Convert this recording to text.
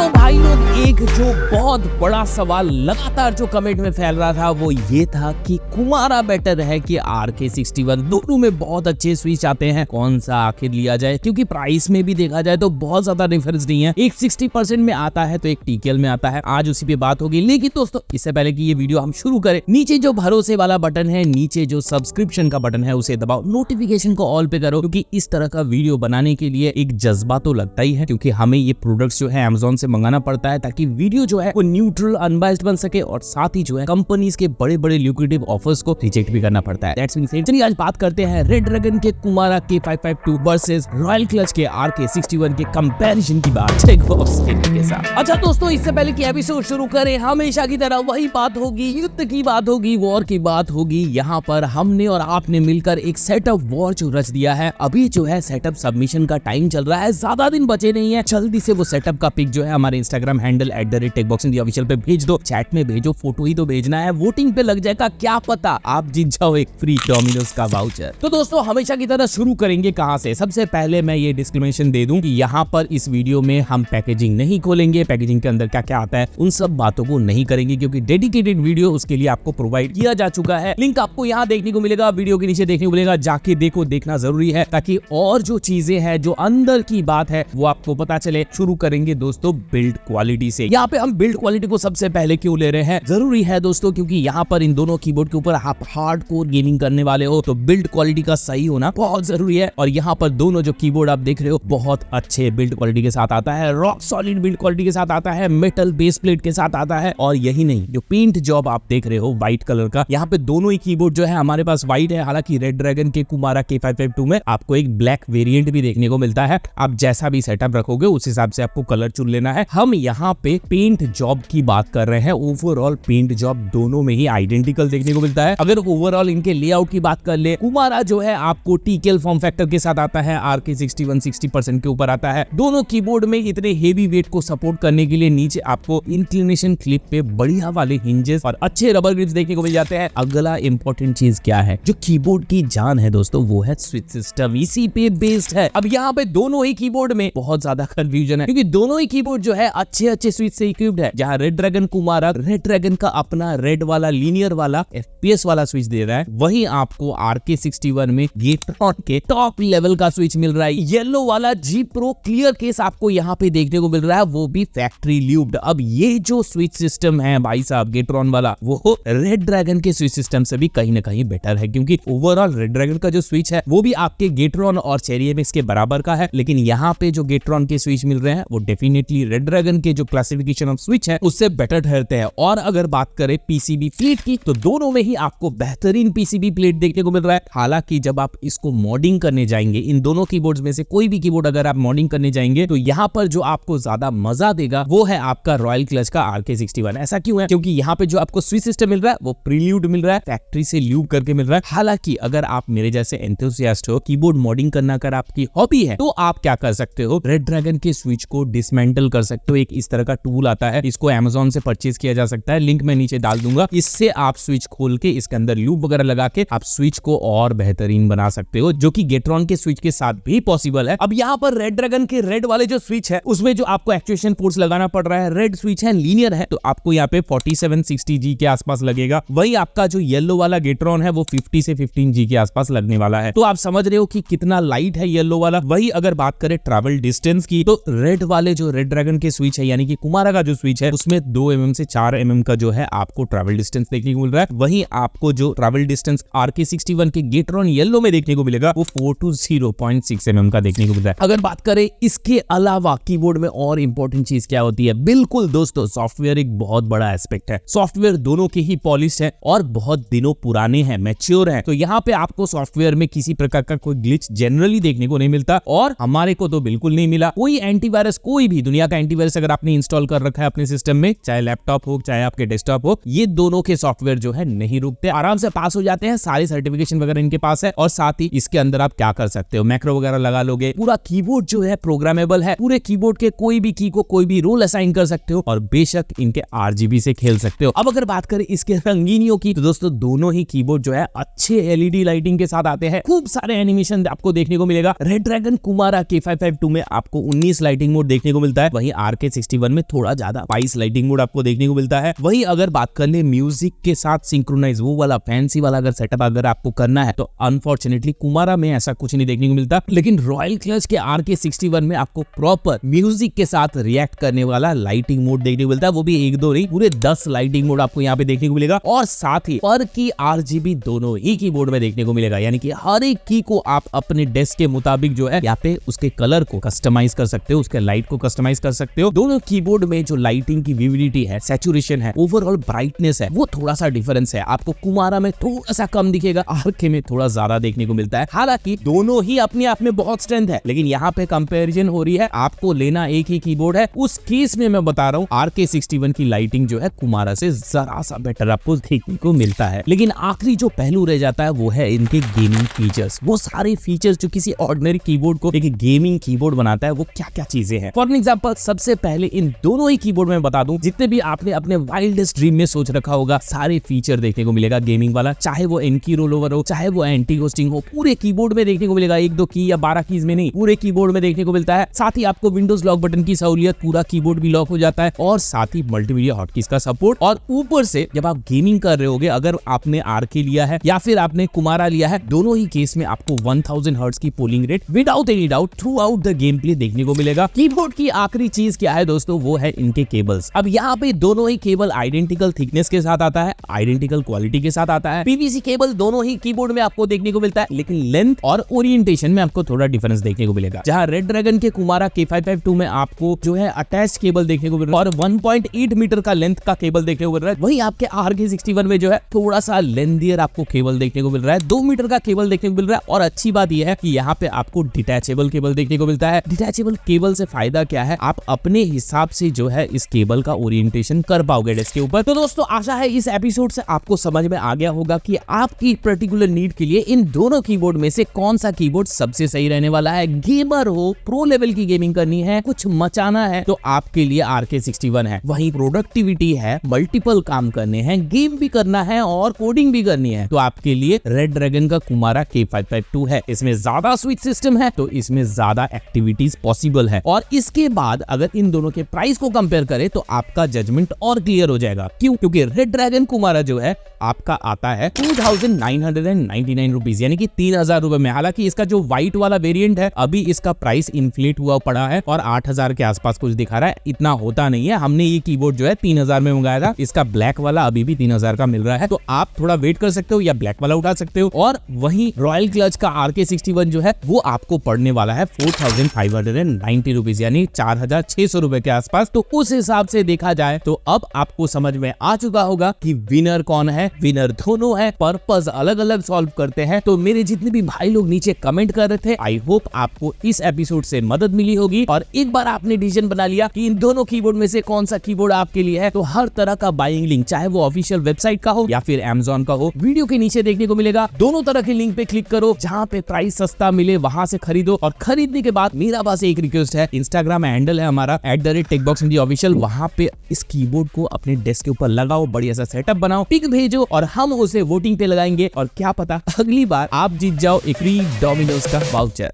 भाई लोग, एक जो बहुत बड़ा सवाल लगातार जो कमेंट में फैल रहा था वो ये था कि कुमारा बेटर है कि RK61। दोनों में बहुत अच्छे स्विच आते हैं, कौन सा आखिर लिया जाए, क्योंकि प्राइस में भी देखा जाए तो बहुत ज्यादा डिफरेंस नहीं है। एक 60% में आता है तो एक TKL में आता है। आज उसी पे बात होगी। लेकिन दोस्तों, इससे पहले कि ये वीडियो हम शुरू करें, नीचे जो भरोसे वाला बटन है, नीचे जो सब्सक्रिप्शन का बटन है उसे दबाओ, नोटिफिकेशन को ऑल पे करो, क्योंकि इस तरह का वीडियो बनाने के लिए एक जज्बा तो लगता ही है, क्योंकि हमें ये प्रोडक्ट्स जो है Amazon से मंगाना पड़ता है ताकि वीडियो जो है वो न्यूट्रल अनबायस्ड बन सके, और साथ ही जो है कंपनीज के बड़े बड़े ल्यूक्रेटिव ऑफर्स को रिजेक्ट भी करना पड़ता है। दैट्स बीइंग सेड, चलिए आज बात करते हैं रेड ड्रैगन के Kumara K552 versus royal clutch के RK61 के कंपैरिजन की बात चेकबॉक्स के साथ। अच्छा दोस्तों, इससे पहले कि एपिसोड शुरू करें, हमेशा की तरह वही बात होगी, युद्ध की बात होगी, वॉर की बात होगी। यहाँ पर हमने और आपने मिलकर एक सेटअप वॉर जो रच दिया है। अभी जो है सेटअप सबमिशन का टाइम चल रहा है, ज्यादा दिन बचे नहीं है। जल्दी से वो सेटअप का पिक जो है हमारे इंस्टाग्राम हैंडल @techboxintheofficial पे भेज दो, चैट में भेजो, फोटो ही तो भेजना है। वोटिंग पे लग जाएगा, क्या पता आप जीत जाओ एक फ्री डोमिनोज का वाउचर। तो दोस्तों, हमेशा की तरह शुरू करेंगे कहां से। सबसे पहले मैं ये डिस्क्लेमेशन दे दूं कि यहाँ पर इस वीडियो में हम पैकेजिंग नहीं खोलेंगे, पैकेजिंग के अंदर क्या क्या आता है उन सब बातों को नहीं करेंगे, क्योंकि डेडिकेटेड वीडियो उसके लिए आपको प्रोवाइड किया जा चुका है। लिंक आपको यहाँ देखने को मिलेगा, वीडियो के नीचे देखने को मिलेगा, जाके देखो, देखना जरूरी है ताकि और जो चीजें हैं, जो अंदर की बात है, वो आपको पता चले। शुरू करेंगे दोस्तों बिल्ड क्वालिटी से। यहाँ पे हम बिल्ड क्वालिटी को सबसे पहले क्यों ले रहे हैं, जरूरी है दोस्तों, क्योंकि यहाँ पर इन दोनों कीबोर्ड के ऊपर आप हार्डकोर गेमिंग करने वाले हो तो बिल्ड क्वालिटी का सही होना बहुत जरूरी है। और यहाँ पर दोनों जो कीबोर्ड आप देख रहे हो बहुत अच्छे बिल्ड क्वालिटी के साथ आता है, रॉक सॉलिड बिल्ड क्वालिटी के साथ आता है, मेटल बेस प्लेट के साथ आता है। और यही नहीं, जो पेंट जॉब आप देख रहे हो व्हाइट कलर का, यहाँ पे दोनों ही कीबोर्ड जो है हमारे पास व्हाइट है। हालांकि रेड ड्रैगन के कुमारा K552 में आपको एक ब्लैक वेरिएंट भी देखने को मिलता है। आप जैसा भी सेटअप रखोगे उस हिसाब से आपको कलर चुन लेना है। हम यहाँ पे पेंट जॉब की बात कर रहे हैं। ओवरऑल पेंट जॉब दोनों में ही आइडेंटिकल देखने को मिलता है। अगर ओवरऑल इनके लेआउट की बात कर ले, कुमारा जो है आपको TKL फॉर्म फैक्टर के साथ आता है, RK61 60% के ऊपर आता है। दोनों कीबोर्ड में इतने हेवी वेट को सपोर्ट करने के लिए नीचे आपको इंक्लिनेशन क्लिप पे बढ़िया वाले हिंजेस और अच्छे रबर ग्रिप्स देखने को मिल जाते हैं। अगला इंपॉर्टेंट चीज क्या है, जो कीबोर्ड की जान है दोस्तों, वो है स्विच सिस्टम, इसी पे बेस्ड है। अब यहाँ पे दोनों ही कीबोर्ड में बहुत ज्यादा कंफ्यूजन है, क्योंकि दोनों ही कीबोर्ड जो है अच्छे अच्छे स्विच से इक्विप्ड है। जहाँ red dragon Kumara red dragon का अपना रेड वाला लीनियर वाला FPS वाला स्विच दे रहा है, वहीं आपको RK61 में गेट्रॉन के टॉप लेवल का स्विच मिल रहा है। येलो वाला G Pro क्लियर केस आपको यहाँ पे देखने को मिल रहा है, वो भी फैक्ट्री ल्यूब्ड। अब ये जो स्विच सिस्टम है भाई साहब गेट्रॉन वाला, वो रेड ड्रैगन के स्विच सिस्टम से भी कहीं ना कहीं बेटर है, क्योंकि ओवरऑल रेड ड्रैगन का जो स्विच है वो भी आपके गेट्रॉन और चेरी MX के बराबर का है। लेकिन यहाँ पे जो गेट्रॉन के स्विच मिल रहे हैं वो डेफिनेटली रेड ड्रैगन के जो क्लासिफिकेशन ऑफ स्विच है उससे बेटर ठहरते हैं। और अगर बात करें PCB प्लेट की, तो दोनों में ही आपको बेहतरीन PCB प्लेट देखने को मिल रहा है। हालांकि जब आप इसको मॉडिंग करने जाएंगे, इन दोनों कीबोर्ड्स में से कोई भी कीबोर्ड अगर आप मॉडिंग करने जाएंगे, तो यहाँ पर जो आपको ज्यादा मजा देगा वो है आपका रॉयल क्लच का RK61। ऐसा क्यों है, क्योंकि यहाँ पे जो आपको स्विच सिस्टम मिल रहा है वो प्रील्यूड मिल रहा है, फैक्ट्री से ल्यूब करके मिल रहा है। हालांकि अगर आप मेरे जैसे एंथुसियास्ट हो, कीबोर्ड मॉडिंग करना अगर आपकी हॉबी है, तो आप क्या कर सकते हो, रेड ड्रैगन के स्विच को डिसमेंटल कर सकते हो। एक इस तरह का टूल आता है, इसको Amazon से परचेज किया जा सकता है, लिंक मैं नीचे डाल दूंगा। इससे आप स्विच खोल के इसके अंदर लूप वगैरह लगा के आप स्विच को और बेहतरीन बना सकते हो, जो कि गेट्रॉन के स्विच के साथ भी पॉसिबल है। अब यहाँ पर रेड ड्रैगन के रेड वाले जो स्विच है उसमें जो आपको एक्चुएशन फोर्स लगाना पड़ रहा है, रेड स्विच है लीनियर है, तो आपको यहाँ पे 4760G के आसपास लगेगा। वही आपका जो येलो वाला गेट्रॉन है वो 50 से 15G के आसपास लगने वाला है। तो आप समझ रहे हो कि कितना लाइट है येलो वाला। वही अगर बात करें ट्रैवल डिस्टेंस की, तो रेड वाले जो रेड ड्रैगन के स्विच है, यानी कि कुमारा का जो स्विच है, उसमें 2 mm से 4 mm का जो है आपको ट्रैवल डिस्टेंस देखने को मिल रहा है। वहीं आपको जो ट्रैवल डिस्टेंस RK61 के गेट्रॉन येलो में देखने को मिलेगा वो 4 to 0.6 mm का देखने को मिल रहा है। अगर बात करें इसके अलावा कीबोर्ड में और इंपॉर्टेंट चीज क्या होती है, बिल्कुल दोस्तों, सॉफ्टवेयर एक बहुत बड़ा एस्पेक्ट है। सॉफ्टवेयर दोनों के ही पॉलिश है और बहुत दिनों पुराने हैं, मैच्योर है। तो यहाँ पे आपको सॉफ्टवेयर में किसी प्रकार का कोई ग्लिच जनरली देखने को नहीं मिलता, और हमारे को तो बिल्कुल नहीं मिला। कोई एंटीवायरस, कोई भी दुनिया का एंटीवायरस अगर आपने इंस्टॉल कर रखा है अपने सिस्टम में, चाहे लैपटॉप हो चाहे आपके डेस्कटॉप हो, ये दोनों के सॉफ्टवेयर जो है नहीं रुकते, आराम से पास हो जाते हैं। सारे सर्टिफिकेशन वगैरह इनके पास है। और साथ ही इसके अंदर आप क्या कर सकते हो, मैक्रो वगैरह लगा लोगे। पूरा कीबोर्ड जो है प्रोग्रामेबल है, पूरे कीबोर्ड के कोई भी की को कोई भी रोल असाइन कर सकते हो और बेशक इनके RGB से खेल सकते हो। अब अगर बात करें इसके रंगीनियों की तो दोस्तों दोनों ही कीबोर्ड जो है अच्छे LED लाइटिंग के साथ आते हैं। खूब सारे एनिमेशन आपको देखने को मिलेगा। रेडड्रैगन कुमारा K552 में आपको 19 लाइटिंग मोड देखने को मिलता है, वहीं RK61 में थोड़ा ज्यादा 22 लाइटिंग मोड आपको देखने को मिलता है। वहीं अगर बात कर ले म्यूजिक के साथ सिंक्रोनाइज वो वाला फैंसी वाला अगर सेटअप अगर आपको करना है तो अनफॉर्चुनेटली कुमारा में ऐसा कुछ नहीं देखने को मिलता, लेकिन रॉयल क्लच के RK61 में आपको प्रॉपर म्यूजिक के साथ रिएक्ट करने वाला लाइटिंग मोड देखने को मिलता है। वो भी एक दो नहीं, पूरे 10 लाइटिंग मोड आपको यहाँ पे देखने को मिलेगा और साथ ही पर की RGB दोनों ही कीबोर्ड में देखने को मिलेगा, यानी कि हर एक की को आप अपने डेस्क के मुताबिक जो है यहाँ पे उसके कलर को कस्टमाइज कर सकते हो, उसके लाइट को कस्टमाइज कर सकते हो। दोनों कीबोर्ड में जो लाइटिंग की विविडिटी है, सैचुरेशन है, ओवरऑल ब्राइटनेस है, वो थोड़ा सा डिफरेंस है। आपको कुमारा में थोड़ा सा कम दिखेगा, RK में थोड़ा ज्यादा देखने को मिलता है। हालांकि दोनों ही अपने आप में बहुत स्ट्रेंथ है, लेकिन यहाँ पे कंपैरिजन हो रही है, आपको लेना एक ही कीबोर्ड है। उस केस में मैं बता रहा हूँ RK61 की लाइटिंग जो है कुमारा से जरा सा बेटर आपको देखने को मिलता है। लेकिन आखिरी जो पहलू रह जाता है वो है इनके गेमिंग फीचर्स। वो सारे फीचर्स जो किसी ऑर्डिनरी कीबोर्ड को एक गेमिंग कीबोर्ड बनाता है, वो क्या क्या चीजें हैं। फॉर एग्जांपल सबसे पहले इन दोनों ही कीबोर्ड में बता दूं, जितने भी आपने अपने वाइल्डेस्ट ड्रीम में सोच रखा होगा सारे फीचर देखने को मिलेगा गेमिंग वाला, चाहे वो एनकी रोलओवर हो, चाहे वो एंटी घोस्टिंग हो, पूरे कीबोर्ड में देखने को मिलेगा। एक दो की या 12 कीज में नहीं, पूरे कीबोर्ड में देखने को मिलता है। साथ ही आपको विंडोज लॉक बटन की सहूलियत, पूरा कीबोर्ड भी लॉक हो जाता है और साथ ही मल्टीमीडिया हॉटकीज का सपोर्ट। और ऊपर से जब आप गेमिंग कर रहे होगे, अगर आपने RK लिया है या फिर आपने कुमारा लिया है, दोनों ही केस में आपको 1000 हर्ट्ज की polling rate without any doubt through out the game play देखने को मिलेगा। कीबोर्ड की आखिरी चीज क्या है दोस्तों, वो है इनके केबल्स। अब यहाँ पे दोनों ही केबल आइडेंटिकल थिकनेस के साथ आता है, आइडेंटिकल क्वालिटी के साथ आता है। PVC केबल दोनों ही कीबोर्ड में आपको देखने को मिलता है, लेकिन लेंथ और ओरिएंटेशन में आपको थोड़ा डिफरेंस देखने को मिलेगा। जहां रेडड्रैगन के कुमारा K552 में आपको जो है अटैच केबल देखने को मिल रहा है और 1.8 मीटर का लेंथ का केबल देखने को मिल रहा है। वहीं आपके RK61 में जो है थोड़ा सा लेंथियर आपको केबल देखने को मिल रहा है, 2 मीटर का केबल देखने को मिल रहा है। और अच्छी बात यह है कि यहाँ पे आपको डिटैचेबल केबल देखने को मिलता है। डिटैचेबल केबल से फायदा क्या है, आप अपने हिसाब से जो है इस केबल का ओरिएंटेशन कर पाओगे डेस्क के ऊपर। तो दोस्तों आशा है इस एपिसोड से आपको समझ में आ गया होगा कि आपकी पर्टिकुलर नीड के लिए इन दोनों कीबोर्ड में से कौन सा कीबोर्ड सबसे सही रहने वाला है। गेमर हो, प्रो लेवल की गेमिंग करनी है, कुछ मचाना है, तो आपके लिए RK61 है। वहीं प्रोडक्टिविटी है, मल्टीपल काम करने हैं, गेम भी करना है और कोडिंग भी करनी है, तो आपके लिए रेडड्रैगन का कुमारा K552 है। इसमें ज्यादा स्विच सिस्टम है, तो इसमें ज्यादा एक्टिविटीज पॉसिबल है। और इसके बाद अगर इन दोनों के प्राइस को कंपेयर करें तो आपका जजमेंट और क्लियर हो जाएगा। क्यों? क्योंकि रेडड्रैगन कुमारा जो है आपका आता है 2999 रुपीज, यानी कि 3000 रुपए में। हालांकि इसका जो व्हाइट वाला वेरिएंट है अभी इसका प्राइस इन्फ्लेट हुआ पड़ा है और 8000 के आसपास कुछ दिखा रहा है। इतना होता नहीं है, हमने ये कीबोर्ड जो है 3000 में मंगाया था। इसका ब्लैक वाला अभी भी 3000 का मिल रहा है, तो आप थोड़ा वेट कर सकते हो या ब्लैक वाला उठा सकते हो। और वहीं रॉयल क्लच का RK61 जो है वो आपको पड़ने वाला है 4590 रुपीज, यानी 4600 रुपए के आसपास। तो उस हिसाब से देखा जाए तो अब आपको समझ में आ चुका होगा कि विनर कौन है। विनर दोनों है, पर्पस अलग अलग सॉल्व करते हैं। तो मेरे जितने भी भाई लोग नीचे कमेंट कर रहे थे, आई होप आपको इस एपिसोड से मदद मिली होगी और एक बार आपने डिसीजन बना लिया कि इन दोनों कीबोर्ड में से कौन सा कीबोर्ड आपके लिए है। तो हर तरह का बाइंग लिंक, चाहे वो ऑफिशियल वेबसाइट का हो या फिर Amazon का हो, वीडियो के नीचे देखने को मिलेगा। दोनों तरह के लिंक पे क्लिक करो, जहां पे प्राइस सस्ता मिले वहां से खरीदो। और खरीदने के बाद मेरा बस एक रिक्वेस्ट है, इंस्टाग्राम हैंडल है हमारा @techboxindia_official, वहां पे इस कीबोर्ड को अपने डेस्क के ऊपर लगाओ, बढ़िया सा सेटअप बनाओ, पिक भेजो और हम उसे वोटिंग पे लगाएंगे। और क्या पता अगली बार आप जीत जाओ एक फ्री डोमिनोज का वाउचर।